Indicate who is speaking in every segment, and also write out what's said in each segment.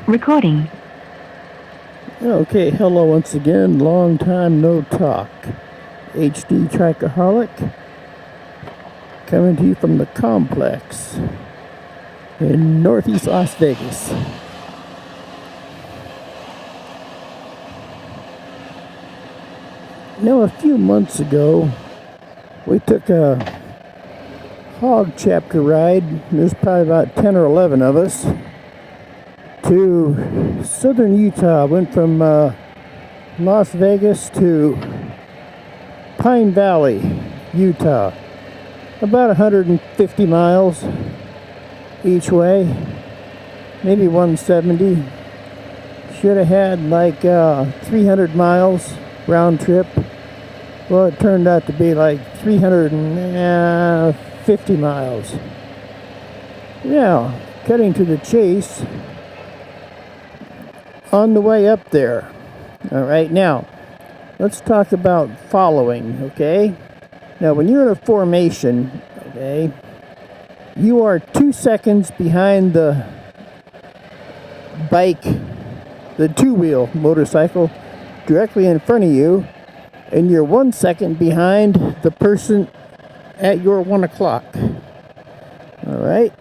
Speaker 1: Recording.
Speaker 2: Okay, hello once again. Long time no talk. HD Trackaholic coming to you from the complex in northeast Las Vegas. Now, a few months ago, we took a hog chapter ride. There's probably about 10 or 11 of us to southern Utah. Went from Las Vegas to Pine Valley, Utah. About 150 miles each way, maybe 170. Should have had like 300 miles round trip. Well, it turned out to be like 350 miles. Now, cutting to the chase, on the way up there. All right, now, let's talk about following, okay? Now, when you're in a formation, okay, you are 2 seconds behind the bike, the two-wheel motorcycle directly in front of you, and you're 1 second behind the person at your 1 o'clock. All right?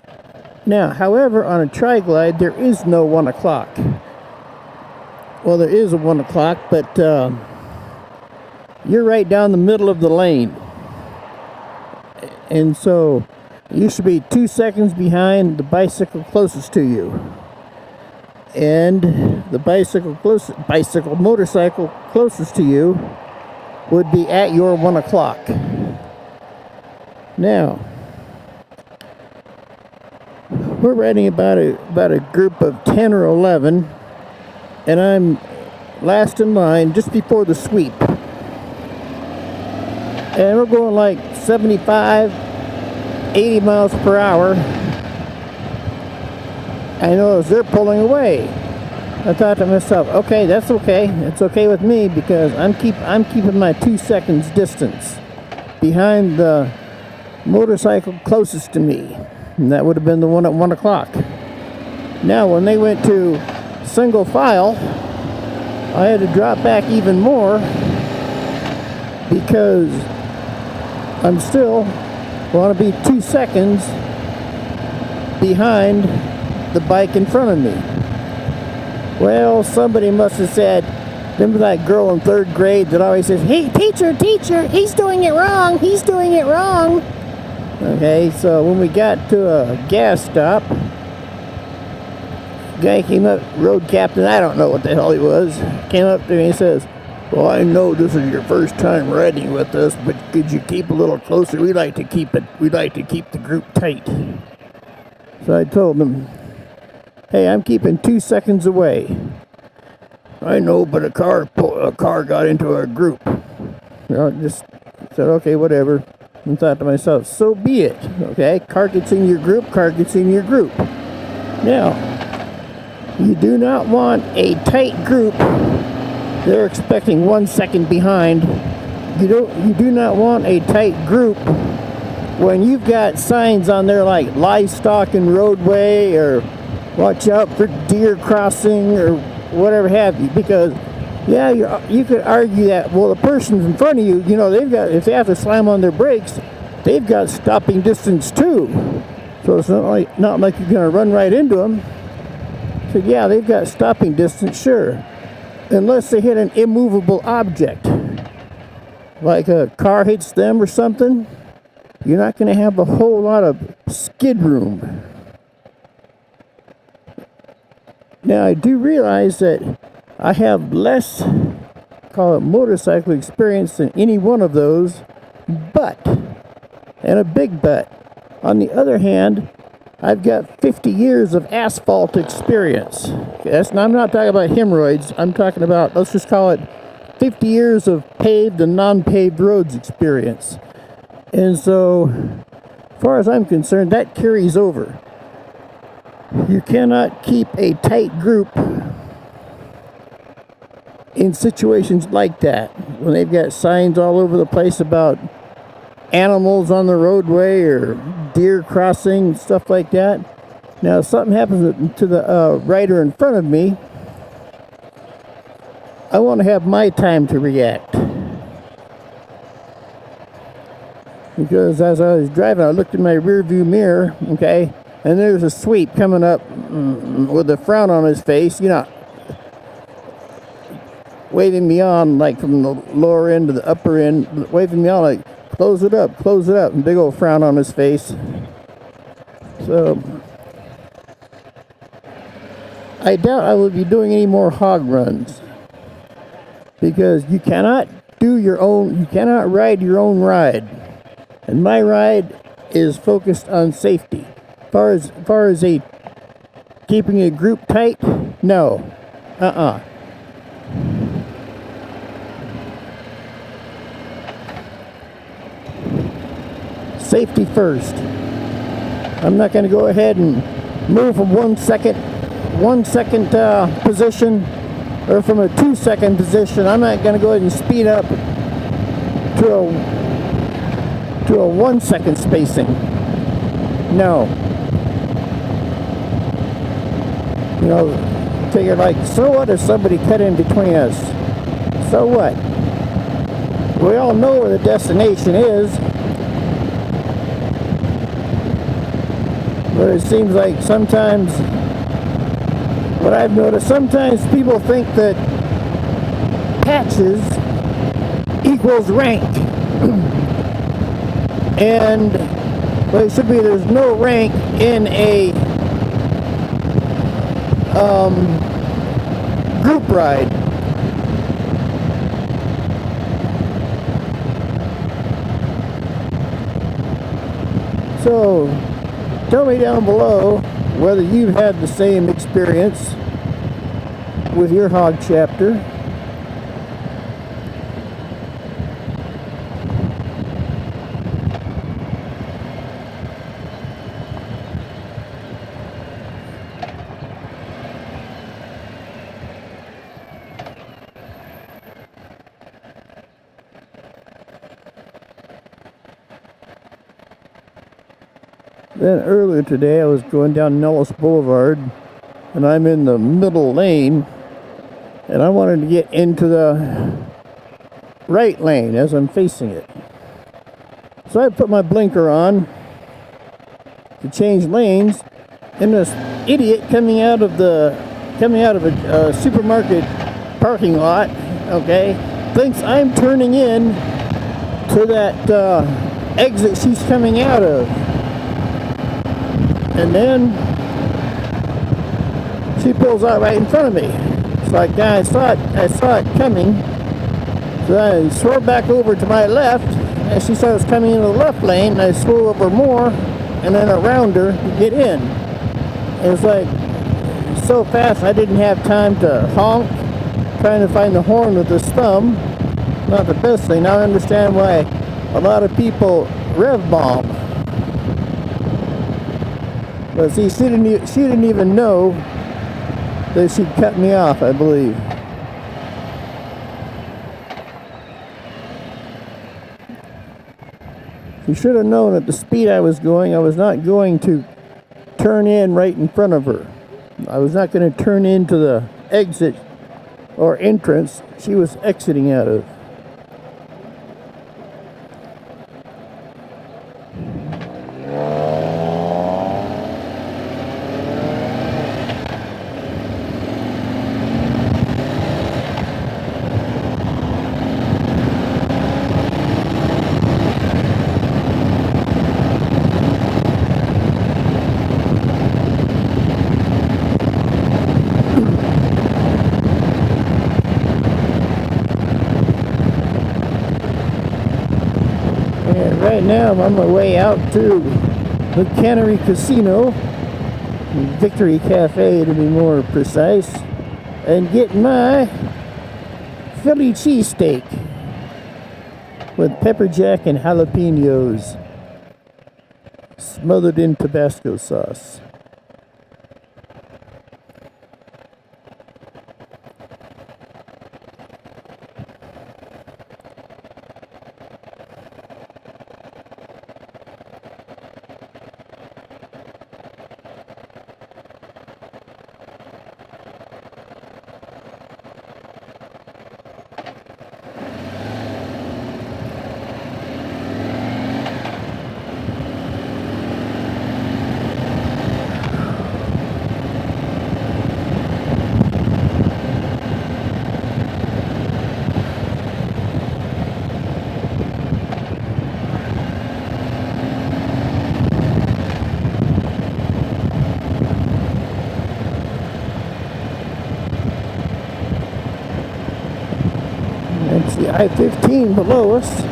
Speaker 2: Now, however, on a tri-glide, there is no 1 o'clock. Well, there is a 1 o'clock, but you're right down the middle of the lane. And so you should be 2 seconds behind the bicycle closest to you. And the motorcycle closest to you would be at your 1 o'clock. Now, we're riding about a group of 10 or 11, and I'm last in line just before the sweep. And we're going like 75, 80 miles per hour. I noticed they're pulling away. I thought to myself, okay, that's okay. It's okay with me because I'm keeping my 2 seconds distance behind the motorcycle closest to me. And that would have been the one at 1 o'clock. Now, when they went to single file, I had to drop back even more because I'm still want to be 2 seconds behind the bike in front of me. Well, somebody must have said, remember that girl in 3rd grade that always says, hey, teacher, he's doing it wrong. Okay, so when we got to a gas stop, guy came up, road captain, I don't know what the hell he was, came up to me and says, well, I know this is your first time riding with us, but could you keep a little closer? We'd like to keep the group tight. So I told him, hey, I'm keeping 2 seconds away. I know, but a car got into our group. Just said, okay, whatever. And thought to myself, so be it. Okay, car gets in your group. Now, you do not want a tight group. They're expecting 1 second behind. You do not want a tight group when you've got signs on there like livestock and roadway or watch out for deer crossing or whatever have you. Because yeah, you could argue that, well, the person in front of you, if they have to slam on their brakes, they've got stopping distance too. So it's not like you're going to run right into them. So yeah, they've got stopping distance, sure. Unless they hit an immovable object, like a car hits them or something, you're not going to have a whole lot of skid room. Now, I do realize that I have less, call it motorcycle experience than any one of those, and a big but. On the other hand, I've got 50 years of asphalt experience. I'm not talking about hemorrhoids. I'm talking about, let's just call it 50 years of paved and non-paved roads experience. And so, as far as I'm concerned, that carries over. You cannot keep a tight group in situations like that, when they've got signs all over the place about animals on the roadway or deer crossing, stuff like that. Now, if something happens to the rider in front of me, I want to have my time to react. Because as I was driving, I looked in my rear view mirror, okay, and there's a sweep coming up with a frown on his face, waving me on, like from the lower end to the upper end, waving me on, like, close it up, and big old frown on his face. So, I doubt I will be doing any more hog runs. Because you cannot ride your own ride. And my ride is focused on safety. As far as keeping a group tight, no. Safety first. I'm not going to go ahead and move from 1 second position, or from a 2 second position. I'm not going to go ahead and speed up to a 1 second spacing. No. Figure like, so what if somebody cut in between us? So what? We all know where the destination is. But it seems like sometimes, what I've noticed, sometimes people think that patches equals rank. And well, it should be there's no rank in a group ride. So tell me down below whether you've had the same experience with your hog chapter. Then earlier today I was going down Nellis Boulevard and I'm in the middle lane and I wanted to get into the right lane as I'm facing it. So I put my blinker on to change lanes, and this idiot coming out of a supermarket parking lot, okay, thinks I'm turning in to that exit she's coming out of. And then she pulls out right in front of me. It's like, I saw it coming. So I swerved back over to my left, and she saw I was coming into the left lane, and I swerved over more, and then around her to get in. It was like so fast I didn't have time to honk, trying to find the horn with this thumb. Not the best thing. Now I understand why a lot of people rev bomb. But see, she didn't even know that she'd cut me off, I believe. She should have known at the speed I was going, I was not going to turn in right in front of her. I was not going to turn into the exit or entrance she was exiting out of. Right now I'm on my way out to the Cannery Casino, Victory Cafe to be more precise, and get my Philly cheesesteak with pepper jack and jalapenos smothered in Tabasco sauce. see I-15 below us.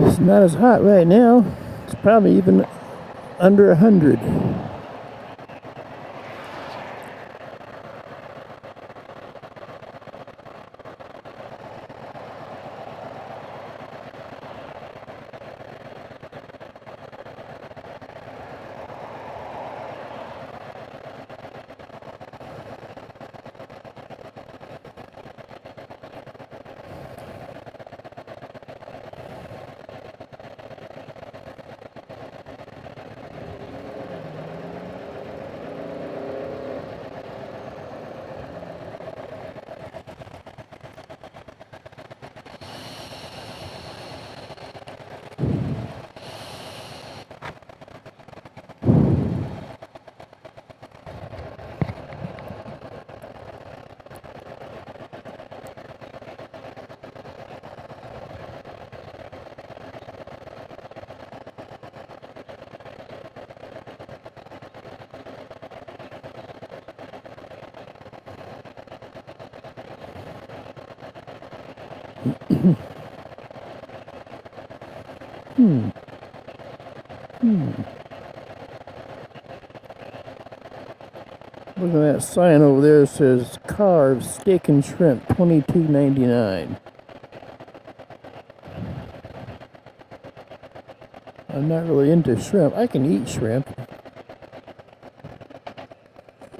Speaker 2: It's not as hot right now. It's probably even under 100. Look at that sign over there. It says carved steak and shrimp, $22.99. I'm not really into shrimp. I can eat shrimp.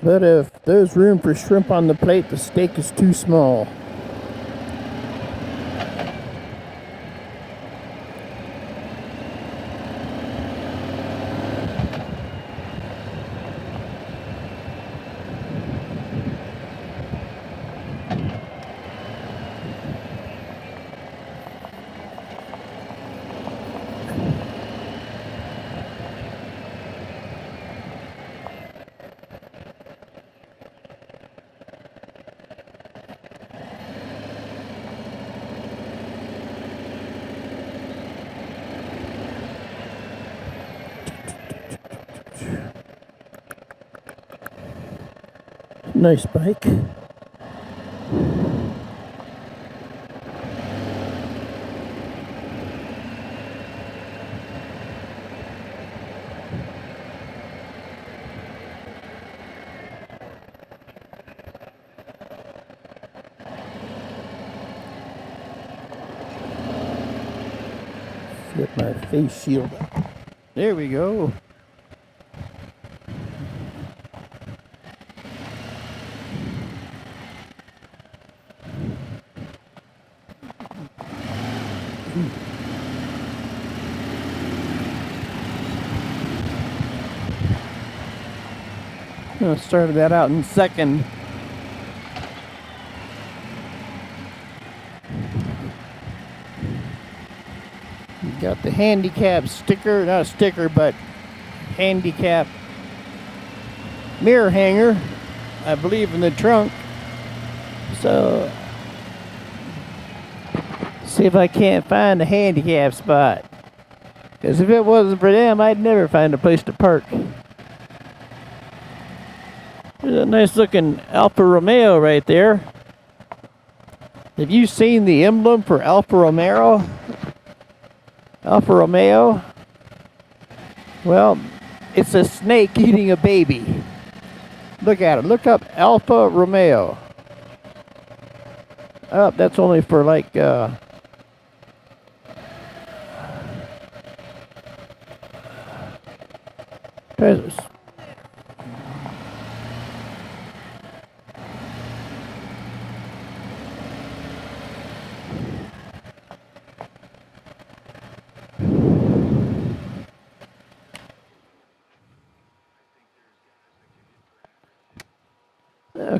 Speaker 2: But if there's room for shrimp on the plate, the steak is too small. Nice bike. Get my face shield up. There we go. I started that out in second. Got the handicap sticker, not a sticker, but handicap mirror hanger, I believe, in the trunk. So, see if I can't find a handicap spot. Because if it wasn't for them, I'd never find a place to park. There's a nice looking Alfa Romeo right there. Have you seen the emblem for Alfa Romeo? Alfa Romeo? Well, it's a snake eating a baby. Look at it. Look up Alfa Romeo. Oh, that's only for like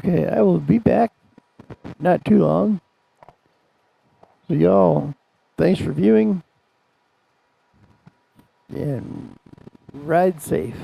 Speaker 2: okay, I will be back not too long. So y'all, thanks for viewing and ride safe.